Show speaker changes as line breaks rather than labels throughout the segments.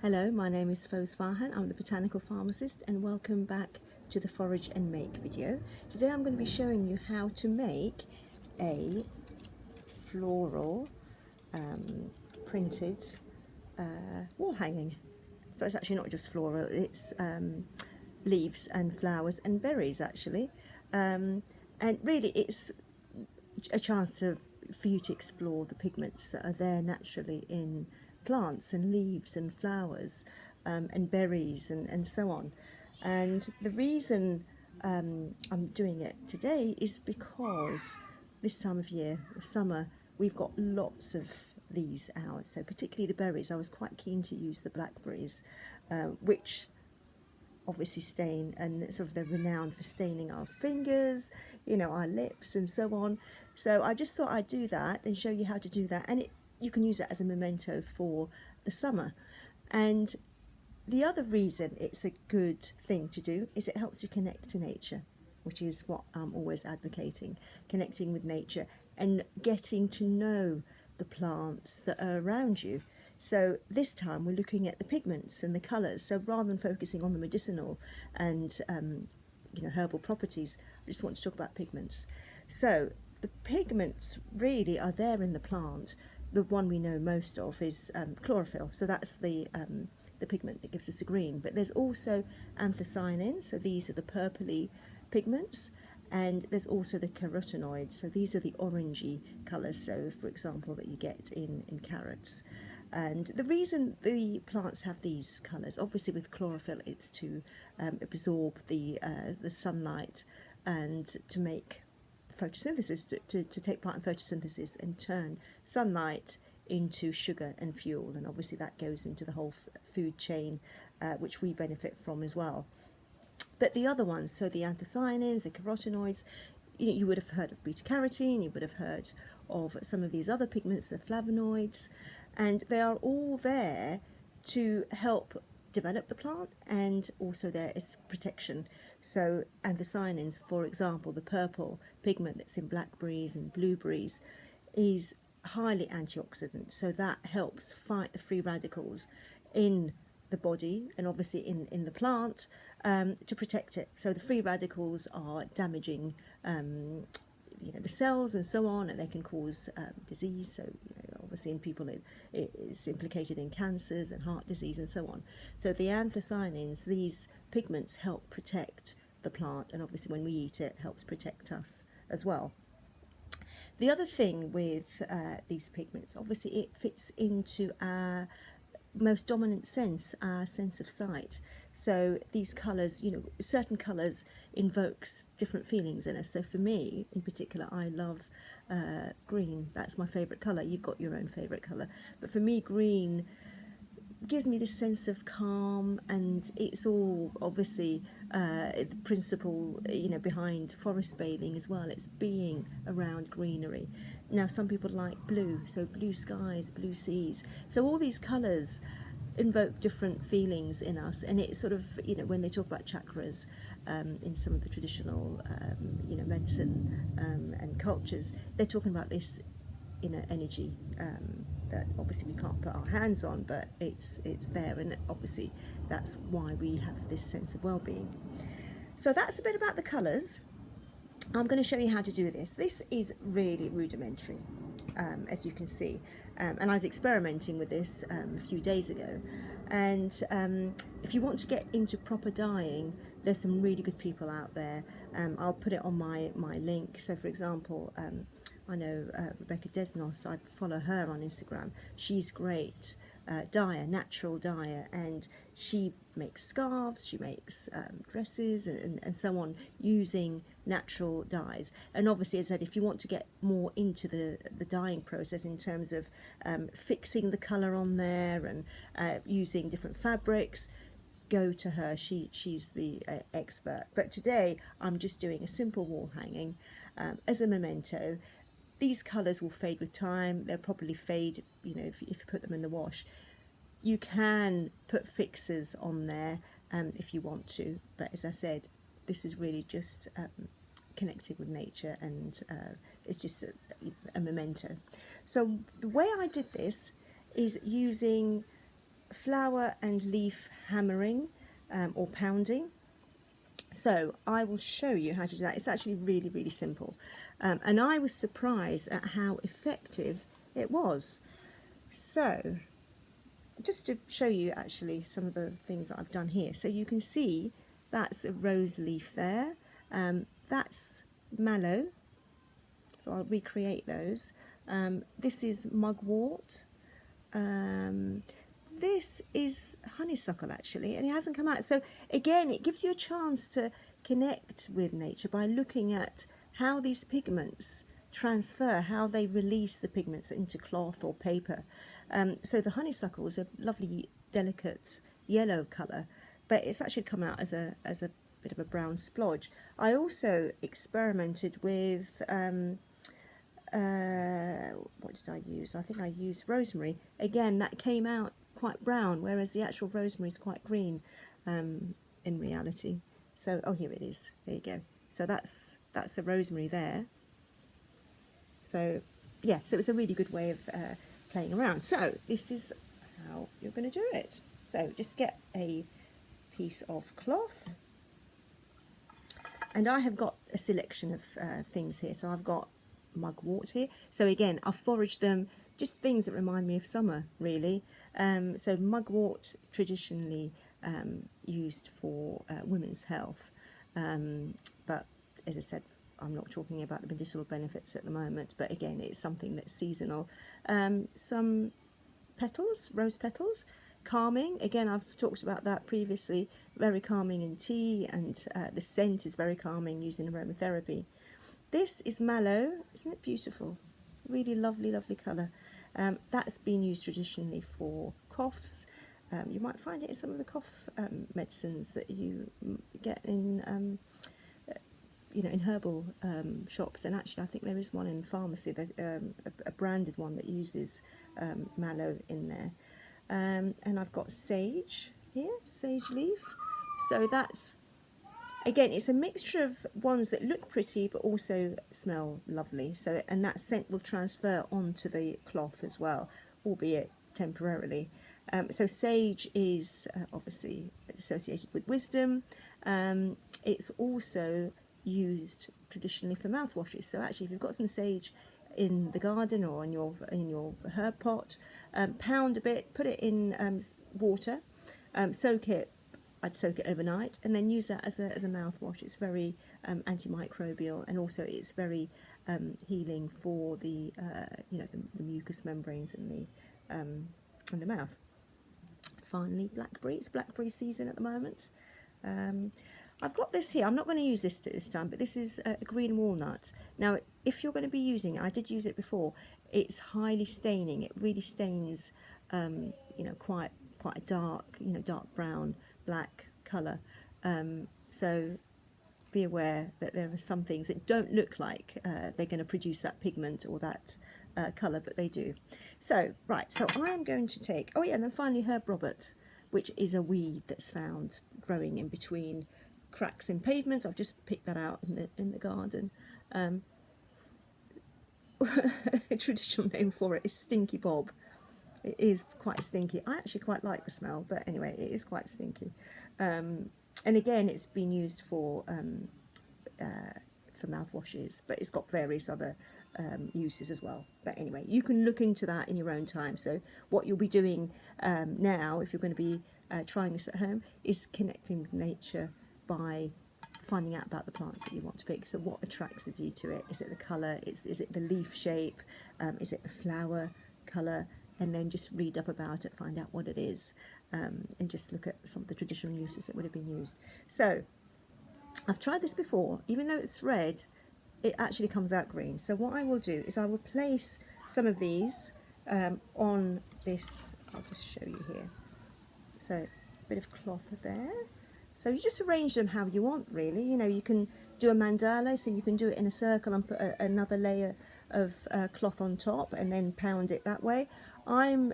Hello, my name is Foz Farhan. I'm the Botanical Pharmacist and welcome back to the Forage and Make video. Today I'm going to be showing you how to make a floral printed wall hanging. So it's actually not just floral, it's leaves and flowers and berries actually. And really it's a chance for you to explore the pigments that are there naturally in plants and leaves and flowers and berries and so on. And the reason I'm doing it today is because this time of year, summer, we've got lots of these out. So particularly the berries, I was quite keen to use the blackberries, which obviously stain, and sort of they're renowned for staining our fingers, our lips and so on. So I just thought I'd do that and show you how to do that, and you can use it as a memento for the summer. And the other reason it's a good thing to do is it helps you connect to nature, which is what I'm always advocating, connecting with nature and getting to know the plants that are around you. So this time we're looking at the pigments and the colours. So rather than focusing on the medicinal and herbal properties, I just want to talk about pigments. So the pigments really are there in the plant. The one we know most of is chlorophyll. So that's the pigment that gives us a green. But there's also anthocyanins. So these are the purpley pigments. And there's also the carotenoids. So these are the orangey colours. So for example, that you get in carrots. And the reason the plants have these colours, obviously with chlorophyll, it's to absorb the sunlight and to make photosynthesis, to take part in photosynthesis and turn sunlight into sugar and fuel. And obviously that goes into the whole food chain, which we benefit from as well. But the other ones, so the anthocyanins, the carotenoids, you would have heard of beta carotene, you would have heard of some of these other pigments, the flavonoids, and they are all there to help develop the plant, and also there is protection. So anthocyanins, for example, the purple pigment that's in blackberries and blueberries, is highly antioxidant, so that helps fight the free radicals in the body and obviously in the plant, to protect it. So the free radicals are damaging the cells and so on, and they can cause disease. So obviously in people it's implicated in cancers and heart disease and so on. So the anthocyanins, these pigments, help protect the plant, and obviously when we eat it, helps protect us as well. The other thing with these pigments, obviously it fits into our most dominant sense, our sense of sight. So these colours, certain colours invokes different feelings in us. So for me in particular, I love green. That's my favourite colour. You've got your own favourite colour, but for me green gives me this sense of calm, and it's all obviously the principle behind forest bathing as well. It's being around greenery. Now some people like blue, so blue skies, blue seas. So all these colours invoke different feelings in us, and it's sort of when they talk about chakras in some of the traditional medicine and cultures, they're talking about this inner energy that obviously we can't put our hands on, but it's there, and obviously that's why we have this sense of well-being. So that's a bit about the colours. I'm going to show you how to do this. This is really rudimentary, as you can see, and I was experimenting with this a few days ago. And if you want to get into proper dyeing, there's some really good people out there. I'll put it on my link. So for example, I know Rebecca Desnos, I follow her on Instagram. She's great dyer, natural dyer, and she makes scarves, she makes dresses and so on using natural dyes. And obviously, as I said, if you want to get more into the dyeing process in terms of fixing the colour on there and using different fabrics, go to her. She's the expert. But today I'm just doing a simple wall hanging as a memento. These colours will fade with time. They'll probably fade, if you put them in the wash. You can put fixers on there if you want to, but as I said, this is really just connecting with nature, and it's just a memento. So the way I did this is using flower and leaf hammering or pounding. So I will show you how to do that. It's actually really, really simple. And I was surprised at how effective it was. So just to show you actually some of the things that I've done here. So you can see that's a rose leaf there. That's mallow. So I'll recreate those. This is mugwort. This is honeysuckle actually, and it hasn't come out. So again, it gives you a chance to connect with nature by looking at how these pigments transfer, how they release the pigments into cloth or paper. So the honeysuckle is a lovely, delicate yellow colour, but it's actually come out as a bit of a brown splodge. I also experimented with what did I use? I think I used rosemary. Again, that came out quite brown, whereas the actual rosemary is quite green in reality. So, oh, here it is. There you go. So that's the rosemary there. So, yeah, so it's a really good way of playing around. So this is how you're going to do it. So just get a piece of cloth. And I have got a selection of things here. So I've got mugwort here. So again, I've foraged them, just things that remind me of summer, really. So mugwort, traditionally used for women's health. But as I said, I'm not talking about the medicinal benefits at the moment, but again, it's something that's seasonal. Some petals, rose petals, calming. Again, I've talked about that previously. Very calming in tea, and the scent is very calming using aromatherapy. This is mallow. Isn't it beautiful? Really lovely, lovely colour. That's been used traditionally for coughs. You might find it in some of the cough medicines that you get in in herbal shops, and actually I think there is one in pharmacy, a branded one that uses mallow in there. And I've got sage here, sage leaf. So that's, again, it's a mixture of ones that look pretty but also smell lovely. So, and that scent will transfer onto the cloth as well, albeit temporarily. So sage is obviously associated with wisdom. It's also used traditionally for mouthwashes. So actually, if you've got some sage in the garden or in your herb pot, pound a bit, put it in water, soak it. I'd soak it overnight, and then use that as a mouthwash. It's very antimicrobial, and also it's very healing for the the mucous membranes in the mouth. Finally, blackberry. It's blackberry season at the moment. I've got this here. I'm not going to use this this time, but this is a green walnut. Now, if you're going to be using it, I did use it before. It's highly staining. It really stains, quite a dark, dark brown, black colour. So be aware that there are some things that don't look like they're going to produce that pigment or that colour, but they do. So, right, so I am going to take, oh yeah, and then finally herb Robert, which is a weed that's found growing in between cracks in pavements. I've just picked that out in the garden. A traditional name for it is stinky bob. It is quite stinky. I actually quite like the smell, but anyway, it is quite stinky. And again, it's been used for mouthwashes, but it's got various other uses as well. But anyway, you can look into that in your own time. So what you'll be doing now, if you're going to be trying this at home, is connecting with nature by finding out about the plants that you want to pick. So what attracts you to it? Is it the colour? Is it the leaf shape? Is it the flower colour? And then just read up about it, find out what it is, and just look at some of the traditional uses that would have been used. So I've tried this before. Even though it's red, it actually comes out green. So what I will do is I will place some of these on this. I'll just show you here. So a bit of cloth there. So you just arrange them how you want, really. You can do a mandala, so you can do it in a circle and put another layer of cloth on top and then pound it that way. I'm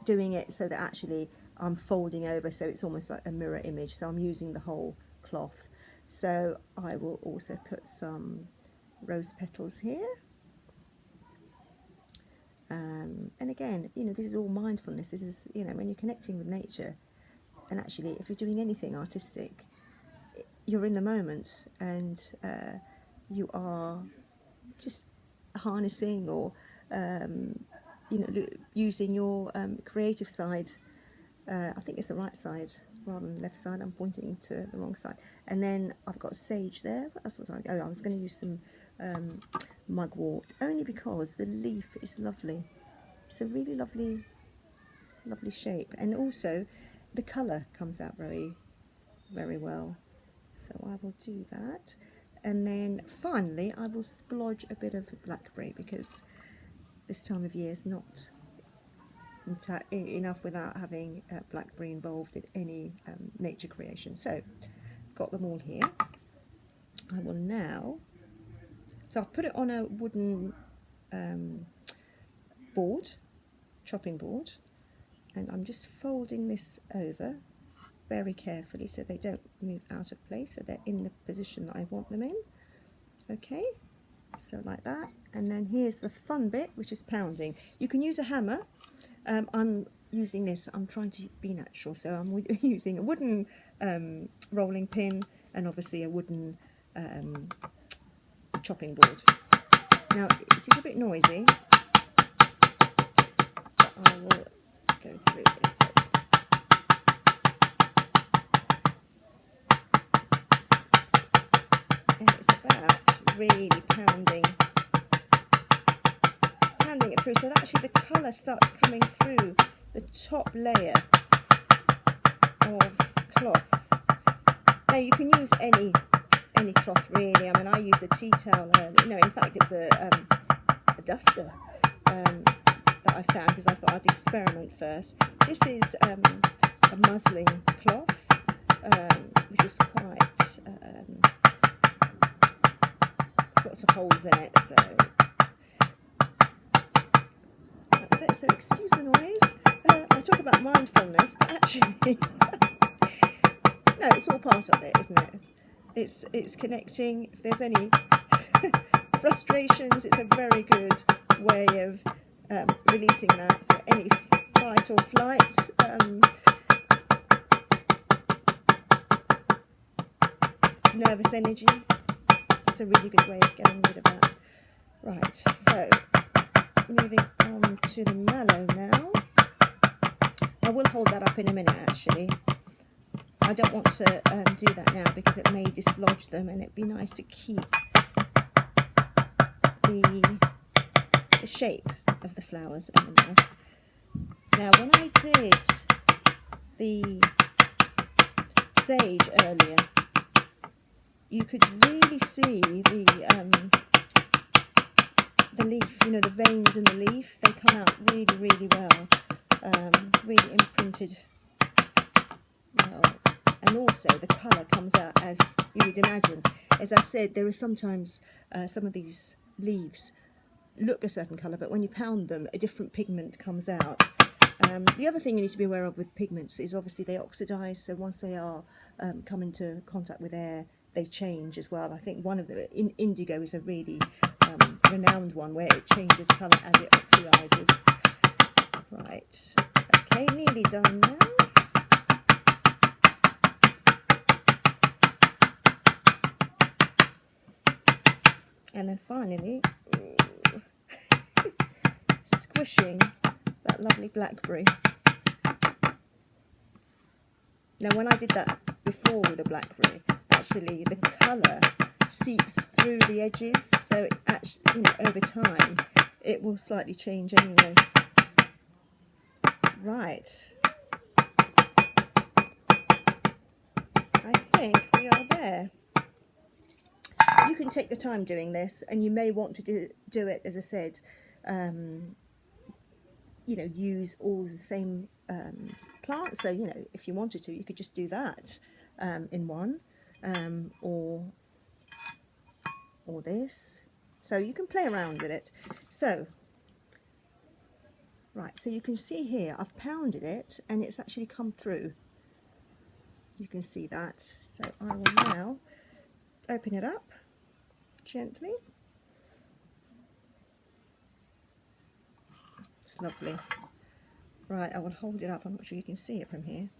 doing it so that actually I'm folding over, so it's almost like a mirror image. So I'm using the whole cloth. So I will also put some rose petals here. And again, you know, this is all mindfulness. This is, you know, when you're connecting with nature, and actually if you're doing anything artistic, you're in the moment, and you are just harnessing or you know, using your creative side. I think it's the right side rather than the left side. I'm pointing to the wrong side. And then I've got sage there. What else was I? Oh, I was going to use some mugwort, only because the leaf is lovely. It's a really lovely shape, and also the colour comes out very, very well. So I will do that. And then finally I will splodge a bit of blackberry, because this time of year is not enough without having blackberry involved in any nature creation. So got them all here. I will now, so I've put it on a wooden board, chopping board, and I'm just folding this over very carefully so they don't move out of place, so they're in the position that I want them in. Okay, so like that. And then here's the fun bit, which is pounding. You can use a hammer. I'm using this, I'm trying to be natural, so I'm using a wooden rolling pin and obviously a wooden chopping board. Now it is a bit noisy, but I will go through this. And it's about really pounding it through, so that actually the colour starts coming through the top layer of cloth. Now you can use any cloth really. I mean, I use a tea towel. No, in fact it was a duster that I found, because I thought I'd experiment first. This is a muslin cloth, which is quite lots of holes in it, so that's it. So excuse the noise. I talk about mindfulness, but actually no, it's all part of it, isn't it? It's connecting. If there's any frustrations, it's a very good way of releasing that. So any fight or flight, nervous energy, it's a really good way of getting rid of that. Right, so moving on to the mallow now. I will hold that up in a minute actually. I don't want to do that now because it may dislodge them, and it'd be nice to keep the shape of the flowers in there. Now when I did the sage earlier, you could really see the leaf, you know, the veins in the leaf, they come out really, really well, really imprinted well. And also the colour comes out as you would imagine. As I said, there are sometimes some of these leaves look a certain colour, but when you pound them, a different pigment comes out. The other thing you need to be aware of with pigments is obviously they oxidise, so once they are come into contact with air, they change as well. I think one of the indigo is a really renowned one where it changes colour as it oxidises. Right, okay, nearly done now. And then finally, squishing that lovely blackberry. Now when I did that before with the blackberry, actually the colour seeps through the edges, so it actually, you know, over time it will slightly change anyway. Right, I think we are there. You can take your time doing this, and you may want to do it, as I said, you know, use all the same plants. So, you know, if you wanted to, you could just do that in one, or this. So you can play around with it. So, right, so you can see here, I've pounded it, and it's actually come through. You can see that. So I will now open it up gently. lovely. Right, I will hold it up. I'm not sure you can see it from here.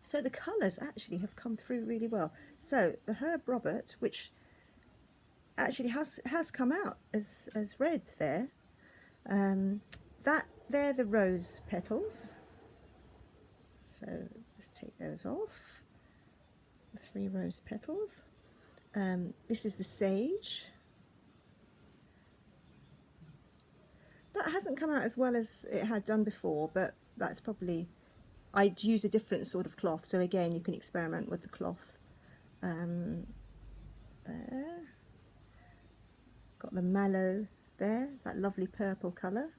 So the colours actually have come through really well. So the Herb Robert, which actually has come out as red there, that they're the rose petals. So let's take those off. The 3 rose petals. This is the sage. That hasn't come out as well as it had done before, but that's probably, I'd use a different sort of cloth, so again you can experiment with the cloth. There, got the mallow there, that lovely purple colour.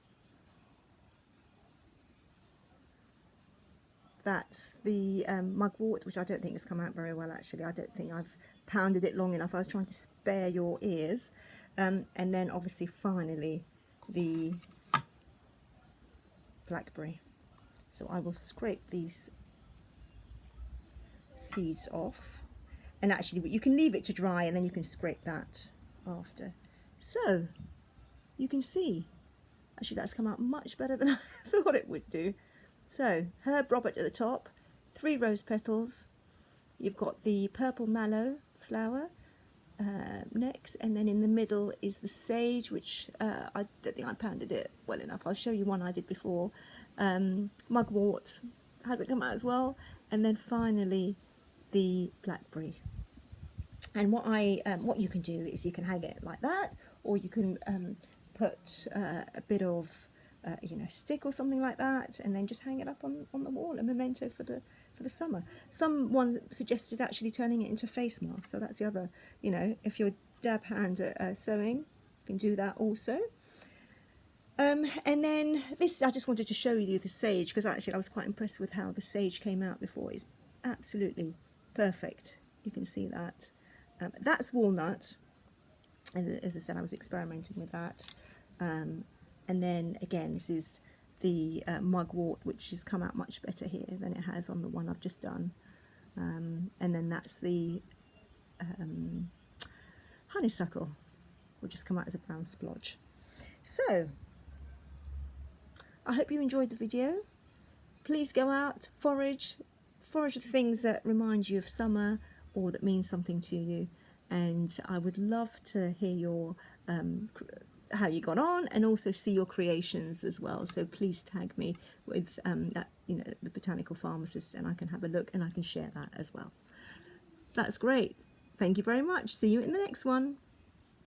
That's the mugwort, which I don't think has come out very well actually. I don't think I've pounded it long enough. I was trying to spare your ears. And then obviously finally the blackberry. So I will scrape these seeds off, and actually you can leave it to dry and then you can scrape that after. So you can see actually that's come out much better than I thought it would do. So Herb Robert at the top, 3 rose petals, you've got the purple mallow flower next, and then in the middle is the sage, which I don't think I pounded it well enough. I'll show you one I did before. Mugwort hasn't come out as well, and then finally the blackberry. And what you can do is you can hang it like that, or you can put a bit of you know, stick or something like that, and then just hang it up on the wall, a memento for the summer. Someone suggested actually turning it into a face mask, so that's the other, you know, if you're dab hand at sewing, you can do that also. And then this, I just wanted to show you the sage, because actually I was quite impressed with how the sage came out before. It's absolutely perfect. You can see that. That's walnut. As I said, I was experimenting with that. And then again, this is the mugwort, which has come out much better here than it has on the one I've just done. And then that's the honeysuckle, which has come out as a brown splodge. So I hope you enjoyed the video. Please go out, forage the things that remind you of summer or that mean something to you, and I would love to hear your how you got on, and also see your creations as well. So please tag me with that, you know, the Botanical Pharmacist, and I can have a look and I can share that as well. That's great. Thank you very much. See you in the next one.